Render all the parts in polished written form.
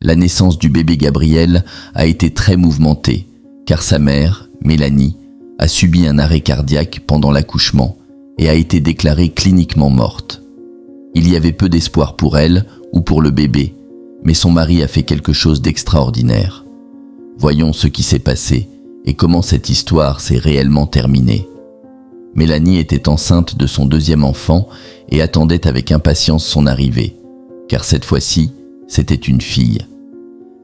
La naissance du bébé Gabriel a été très mouvementée, car sa mère, Mélanie, a subi un arrêt cardiaque pendant l'accouchement et a été déclarée cliniquement morte. Il y avait peu d'espoir pour elle ou pour le bébé, mais son mari a fait quelque chose d'extraordinaire. Voyons ce qui s'est passé et comment cette histoire s'est réellement terminée. Mélanie était enceinte de son deuxième enfant et attendait avec impatience son arrivée, car cette fois-ci, c'était une fille.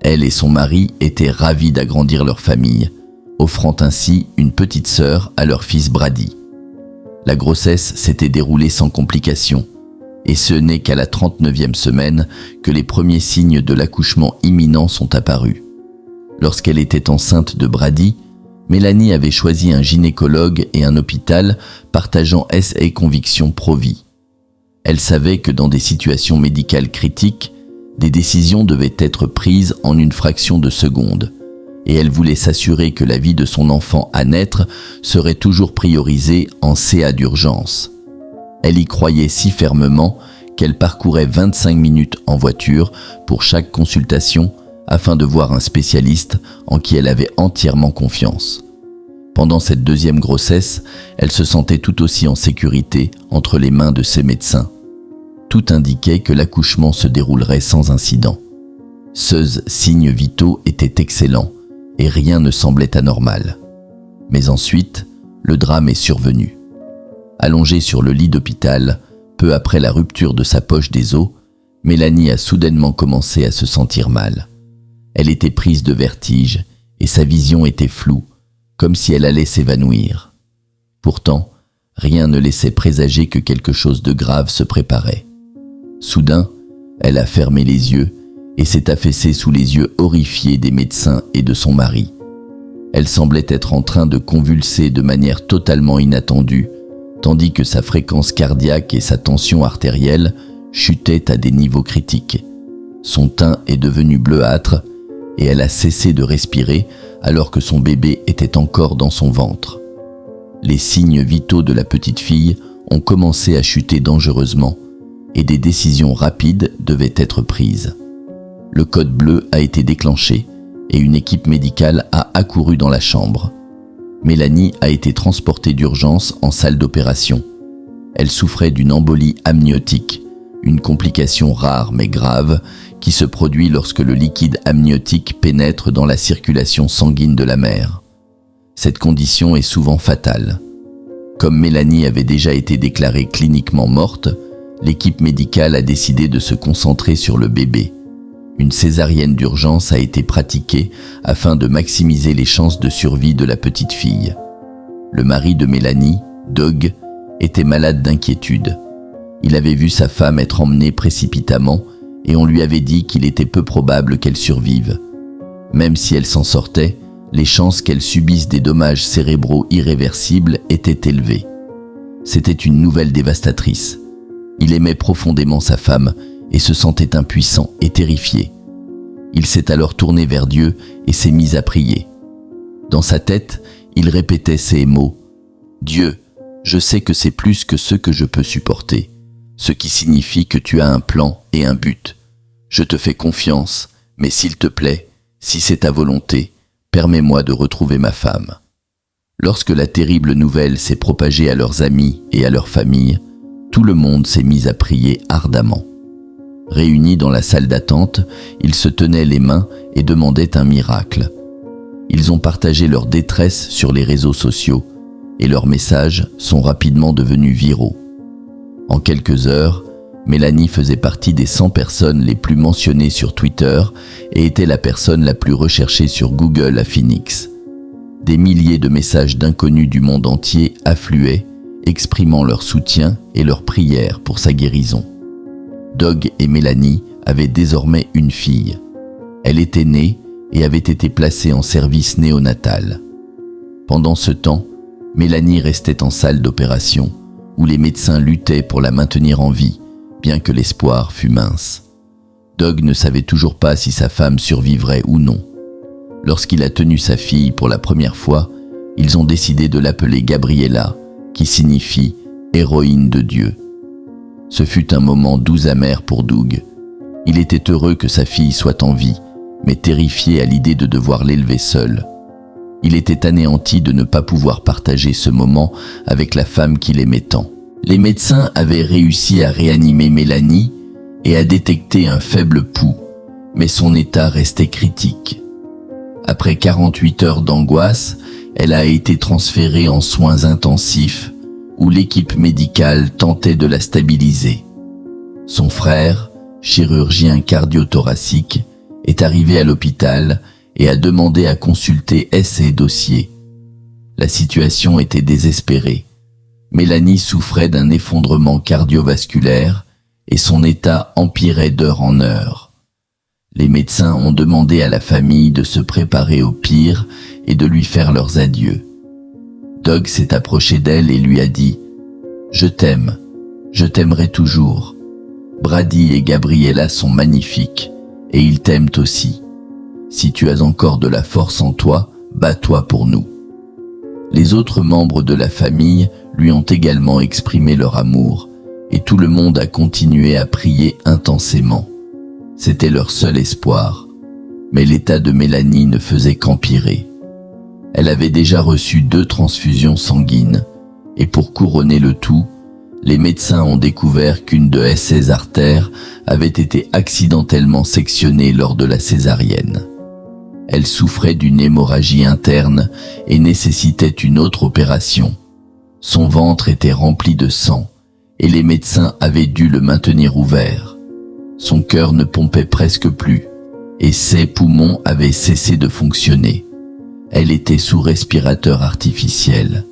Elle et son mari étaient ravis d'agrandir leur famille, offrant ainsi une petite sœur à leur fils Brady. La grossesse s'était déroulée sans complications, et ce n'est qu'à la 39e semaine que les premiers signes de l'accouchement imminent sont apparus. Lorsqu'elle était enceinte de Brady, Mélanie avait choisi un gynécologue et un hôpital partageant ses convictions pro-vie. Elle savait que dans des situations médicales critiques, des décisions devaient être prises en une fraction de seconde, et elle voulait s'assurer que la vie de son enfant à naître serait toujours priorisée en CA d'urgence. Elle y croyait si fermement qu'elle parcourait 25 minutes en voiture pour chaque consultation afin de voir un spécialiste en qui elle avait entièrement confiance. Pendant cette deuxième grossesse, elle se sentait tout aussi en sécurité entre les mains de ses médecins. Tout indiquait que l'accouchement se déroulerait sans incident. Ses signes vitaux étaient excellents et rien ne semblait anormal. Mais ensuite, le drame est survenu. Allongée sur le lit d'hôpital, peu après la rupture de sa poche des os, Mélanie a soudainement commencé à se sentir mal. Elle était prise de vertige et sa vision était floue, comme si elle allait s'évanouir. Pourtant, rien ne laissait présager que quelque chose de grave se préparait. Soudain, elle a fermé les yeux et s'est affaissée sous les yeux horrifiés des médecins et de son mari. Elle semblait être en train de convulser de manière totalement inattendue, tandis que sa fréquence cardiaque et sa tension artérielle chutaient à des niveaux critiques. Son teint est devenu bleuâtre et elle a cessé de respirer alors que son bébé était encore dans son ventre. Les signes vitaux de la petite fille ont commencé à chuter dangereusement et des décisions rapides devaient être prises. Le code bleu a été déclenché et une équipe médicale a accouru dans la chambre. Mélanie a été transportée d'urgence en salle d'opération. Elle souffrait d'une embolie amniotique, une complication rare mais grave qui se produit lorsque le liquide amniotique pénètre dans la circulation sanguine de la mère. Cette condition est souvent fatale. Comme Mélanie avait déjà été déclarée cliniquement morte, l'équipe médicale a décidé de se concentrer sur le bébé. Une césarienne d'urgence a été pratiquée afin de maximiser les chances de survie de la petite fille. Le mari de Mélanie, Doug, était malade d'inquiétude. Il avait vu sa femme être emmenée précipitamment et on lui avait dit qu'il était peu probable qu'elle survive. Même si elle s'en sortait, les chances qu'elle subisse des dommages cérébraux irréversibles étaient élevées. C'était une nouvelle dévastatrice. Il aimait profondément sa femme et se sentait impuissant et terrifié. Il s'est alors tourné vers Dieu et s'est mis à prier. Dans sa tête, il répétait ces mots : « Dieu, je sais que c'est plus que ce que je peux supporter, ce qui signifie que tu as un plan et un but. Je te fais confiance, mais s'il te plaît, si c'est ta volonté, permets-moi de retrouver ma femme. » Lorsque la terrible nouvelle s'est propagée à leurs amis et à leur famille, tout le monde s'est mis à prier ardemment. Réunis dans la salle d'attente, ils se tenaient les mains et demandaient un miracle. Ils ont partagé leur détresse sur les réseaux sociaux et leurs messages sont rapidement devenus viraux. En quelques heures, Mélanie faisait partie des 100 personnes les plus mentionnées sur Twitter et était la personne la plus recherchée sur Google à Phoenix. Des milliers de messages d'inconnus du monde entier affluaient, exprimant leur soutien et leur prière pour sa guérison. Doug et Mélanie avaient désormais une fille. Elle était née et avait été placée en service néonatal. Pendant ce temps, Mélanie restait en salle d'opération, où les médecins luttaient pour la maintenir en vie, bien que l'espoir fût mince. Doug ne savait toujours pas si sa femme survivrait ou non. Lorsqu'il a tenu sa fille pour la première fois, ils ont décidé de l'appeler Gabriella, qui signifie « héroïne de Dieu ». Ce fut un moment doux amer pour Doug. Il était heureux que sa fille soit en vie, mais terrifié à l'idée de devoir l'élever seul. Il était anéanti de ne pas pouvoir partager ce moment avec la femme qu'il aimait tant. Les médecins avaient réussi à réanimer Mélanie et à détecter un faible pouls, mais son état restait critique. Après 48 heures d'angoisse, elle a été transférée en soins intensifs où l'équipe médicale tentait de la stabiliser. Son frère, chirurgien cardio-thoracique, est arrivé à l'hôpital et a demandé à consulter ses dossiers. La situation était désespérée. Mélanie souffrait d'un effondrement cardiovasculaire et son état empirait d'heure en heure. Les médecins ont demandé à la famille de se préparer au pire et de lui faire leurs adieux. Doug s'est approché d'elle et lui a dit « Je t'aime, je t'aimerai toujours. Brady et Gabriella sont magnifiques et ils t'aiment aussi. Si tu as encore de la force en toi, bats-toi pour nous. » Les autres membres de la famille lui ont également exprimé leur amour et tout le monde a continué à prier intensément. C'était leur seul espoir, mais l'état de Mélanie ne faisait qu'empirer. Elle avait déjà reçu 2 transfusions sanguines et pour couronner le tout, les médecins ont découvert qu'une de ses artères avait été accidentellement sectionnée lors de la césarienne. Elle souffrait d'une hémorragie interne et nécessitait une autre opération. Son ventre était rempli de sang et les médecins avaient dû le maintenir ouvert. Son cœur ne pompait presque plus et ses poumons avaient cessé de fonctionner. Elle était sous respirateur artificiel.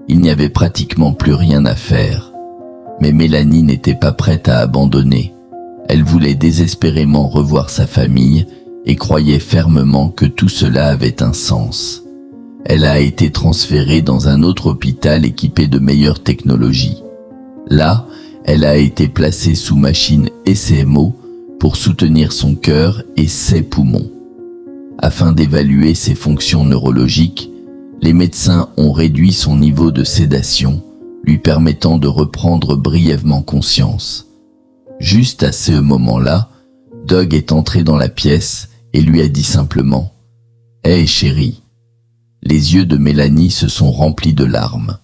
Il n'y avait pratiquement plus rien à faire. Mais Mélanie n'était pas prête à abandonner. Elle voulait désespérément revoir sa famille et croyait fermement que tout cela avait un sens. Elle a été transférée dans un autre hôpital équipé de meilleures technologies. Là, elle a été placée sous machine ECMO pour soutenir son cœur et ses poumons. Afin d'évaluer ses fonctions neurologiques, les médecins ont réduit son niveau de sédation, lui permettant de reprendre brièvement conscience. Juste à ce moment-là, Doug est entré dans la pièce et lui a dit simplement « Hey chérie ». Les yeux de Mélanie se sont remplis de larmes.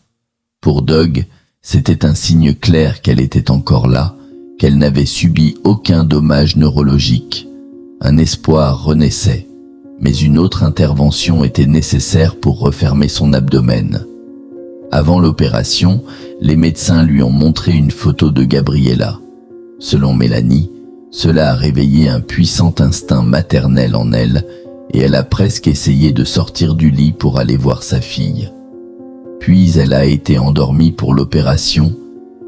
Pour Doug, c'était un signe clair qu'elle était encore là, qu'elle n'avait subi aucun dommage neurologique. Un espoir renaissait, mais une autre intervention était nécessaire pour refermer son abdomen. Avant l'opération, les médecins lui ont montré une photo de Gabriella. Selon Mélanie, cela a réveillé un puissant instinct maternel en elle et elle a presque essayé de sortir du lit pour aller voir sa fille. Puis elle a été endormie pour l'opération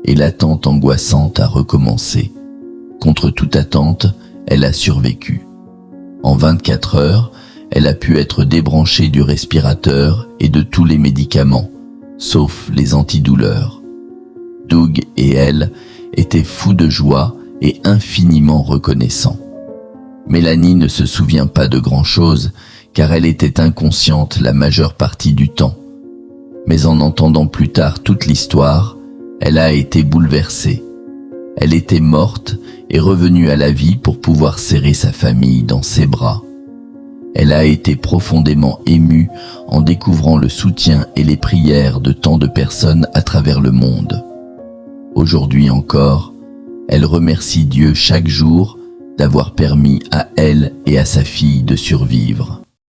et l'attente angoissante a recommencé. Contre toute attente, elle a survécu. En 24 heures, elle a pu être débranchée du respirateur et de tous les médicaments, sauf les antidouleurs. Doug et elle étaient fous de joie et infiniment reconnaissants. Mélanie ne se souvient pas de grand-chose car elle était inconsciente la majeure partie du temps. Mais en entendant plus tard toute l'histoire, elle a été bouleversée. Elle était morte et revenue à la vie pour pouvoir serrer sa famille dans ses bras. Elle a été profondément émue en découvrant le soutien et les prières de tant de personnes à travers le monde. Aujourd'hui encore, elle remercie Dieu chaque jour d'avoir permis à elle et à sa fille de survivre.